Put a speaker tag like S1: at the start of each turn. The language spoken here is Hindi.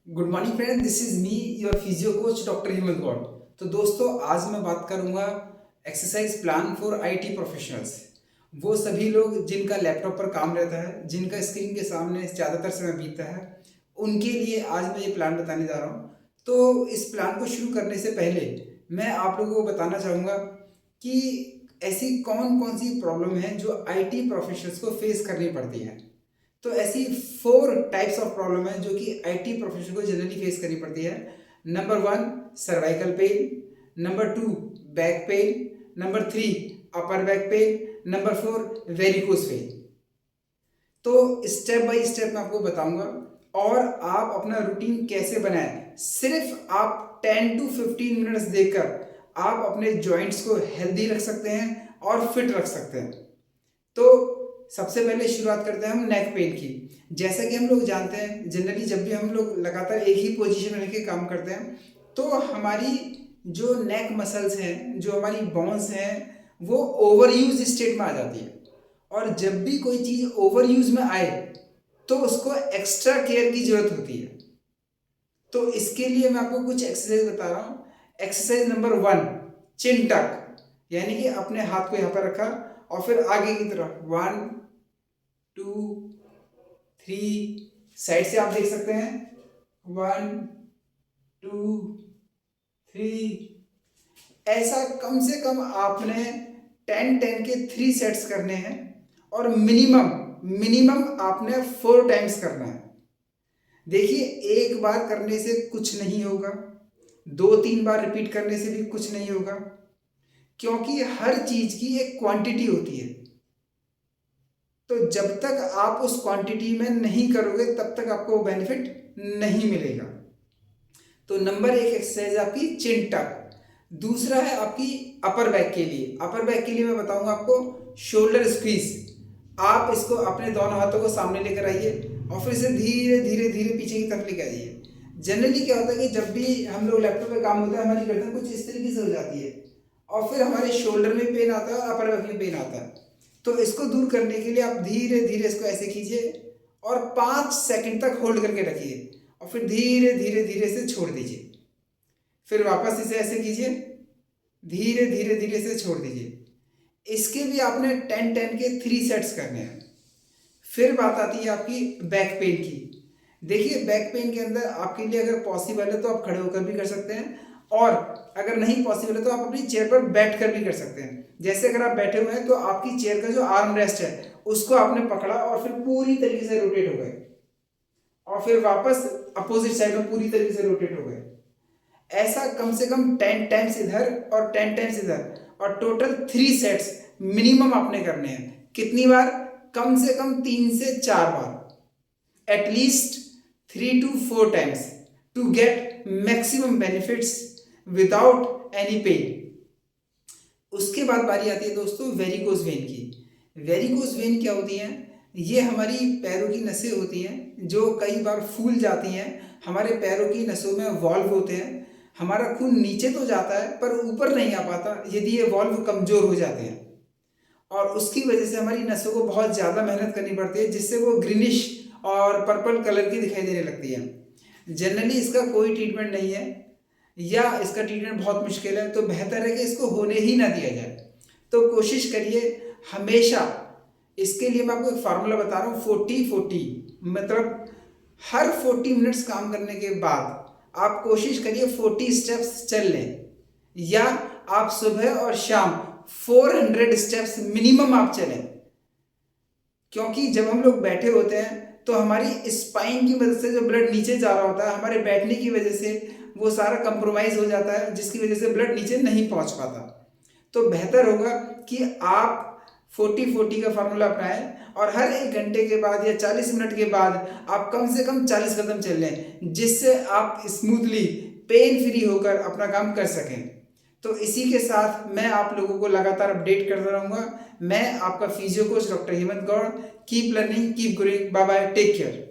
S1: Good morning friend, this is me your physio coach doctor Hemant Gaur. तो दोस्तों, आज मैं बात करूंगा exercise plan for IT professionals. वो सभी लोग जिनका लैपटॉप पर काम रहता है, जिनका स्क्रीन के सामने ज़्यादातर समय बीतता है, उनके लिए आज मैं ये प्लान बताने जा रहा हूँ। तो इस प्लान को शुरू करने से पहले मैं आप लोगों को बताना चाहूँगा कि ऐसी कौन कौन सी प्रॉब्लम है जो आईटी प्रोफेशनल्स को फेस करनी पड़ती है। तो ऐसी 4 टाइप्स ऑफ प्रॉब्लम है जो कि आईटी प्रोफेशन को जनरली फेस करनी पड़ती है। Number 1, cervical pain. Number 2, back pain. Number 3, upper back pain. Number 4, varicose pain. तो स्टेप बाय स्टेप मैं आपको बताऊंगा और आप अपना रूटीन कैसे बनाएं। सिर्फ आप 10 टू 15 मिनट्स देकर आप अपने जॉइंट्स को हेल्दी रख सकते हैं और फिट रख सकते हैं। तो सबसे पहले शुरुआत करते हैं हम नेक पेन की। जैसा कि हम लोग जानते हैं, जनरली जब भी हम लोग लगातार एक ही पोजीशन में रहकर काम करते हैं तो हमारी जो नेक मसल्स हैं, जो हमारी बोन्स हैं, वो ओवर यूज स्टेट में आ जाती है। और जब भी कोई चीज़ ओवर यूज में आए तो उसको एक्स्ट्रा केयर की जरूरत होती है। तो इसके लिए मैं आपको कुछ एक्सरसाइज बता रहा हूँ। एक्सरसाइज नंबर 1, चिन टक, यानी कि अपने हाथ को यहाँ पर रखा और फिर आगे की तरफ 1 2 3, साइड से आप देख सकते हैं 1 2 3। ऐसा कम से कम आपने 10 10 के 3 सेट्स करने हैं और मिनिमम मिनिमम आपने 4 टाइम्स करना है। देखिए, एक बार करने से कुछ नहीं होगा, 2 3 बार रिपीट करने से भी कुछ नहीं होगा, क्योंकि हर चीज की एक क्वांटिटी होती है। तो जब तक आप उस क्वांटिटी में नहीं करोगे तब तक आपको बेनिफिट नहीं मिलेगा। तो नंबर 1 एक्सरसाइज आपकी चिन टक। दूसरा है आपकी अपर बैक के लिए। अपर बैक के लिए मैं बताऊंगा आपको शोल्डर स्क्वीज। आप इसको अपने दोनों हाथों को सामने लेकर आइए और फिर इसे धीरे धीरे धीरे पीछे की तरफ लेकर आइए। जनरली क्या होता है कि जब भी हम लोग लैपटॉप पे काम होता है, हमारी गर्दन कुछ इस तरीके से हो जाती है और फिर हमारे शोल्डर में पेन आता है और अपर बैक में पेन आता है। तो इसको दूर करने के लिए आप धीरे धीरे इसको ऐसे कीजिए और 5 सेकंड तक होल्ड करके रखिए और फिर धीरे धीरे धीरे से छोड़ दीजिए। फिर वापस इसे ऐसे कीजिए, धीरे धीरे धीरे से छोड़ दीजिए। इसके भी आपने 10 10 के 3 सेट्स करने हैं। फिर बात आती है आपकी बैक पेन की। देखिए, बैक पेन के अंदर आपके लिए अगर पॉसिबल है तो आप खड़े होकर भी कर सकते हैं और अगर नहीं पॉसिबल है तो आप अपनी चेयर पर बैठ कर भी कर सकते हैं। जैसे अगर आप बैठे हुए हैं तो आपकी चेयर का जो आर्म रेस्ट है उसको आपने पकड़ा और फिर पूरी तरीके से रोटेट हो गए और फिर वापस अपोजिट साइड में पूरी तरीके से रोटेट हो गए। ऐसा कम से कम 10 टाइम्स इधर और 10 टाइम्स इधर और टोटल 3 सेट्स मिनिमम आपने करने हैं। कितनी बार? कम से कम 3 से 4 बार, at least 3 to 4 times to get maximum benefits without any pain. उसके बाद बारी आती है दोस्तों वेरिकोज वेन की। वेरिकोज वेन क्या होती हैं? ये हमारी पैरों की नसें होती हैं जो कई बार फूल जाती हैं। हमारे पैरों की नसों में वॉल्व होते हैं। हमारा खून नीचे तो जाता है पर ऊपर नहीं आ पाता यदि ये वॉल्व कमजोर हो जाते हैं और उसकी वजह से हमारी नसों को बहुत ज़्यादा मेहनत करनी पड़ती है, जिससे वो ग्रीनिश और पर्पल कलर की दिखाई देने लगती है। जनरली इसका कोई ट्रीटमेंट नहीं है या इसका ट्रीटमेंट बहुत मुश्किल है, तो बेहतर है कि इसको होने ही ना दिया जाए। तो कोशिश करिए हमेशा। इसके लिए मैं आपको एक फार्मूला बता रहा हूँ, 40-40। मतलब हर 40 मिनट्स काम करने के बाद आप कोशिश करिए 40 स्टेप्स चल लें, या आप सुबह और शाम 400 स्टेप्स मिनिमम आप चलें। क्योंकि जब हम लोग बैठे होते हैं तो हमारी स्पाइन की मदद से जो ब्लड नीचे जा रहा होता है, हमारे बैठने की वजह से वो सारा कंप्रोमाइज हो जाता है, जिसकी वजह से ब्लड नीचे नहीं पहुंच पाता। तो बेहतर होगा कि आप 40-40 का फार्मूला अपनाएं और हर 1 घंटे के बाद या 40 मिनट के बाद आप कम से कम 40 कदम चल लें, जिससे आप स्मूथली पेन फ्री होकर अपना काम कर सकें। तो इसी के साथ मैं आप लोगों को लगातार अपडेट करता रहूँगा। मैं आपका physio coach doctor Hemant Gaur. Keep learning, keep growing. Bye bye, take care.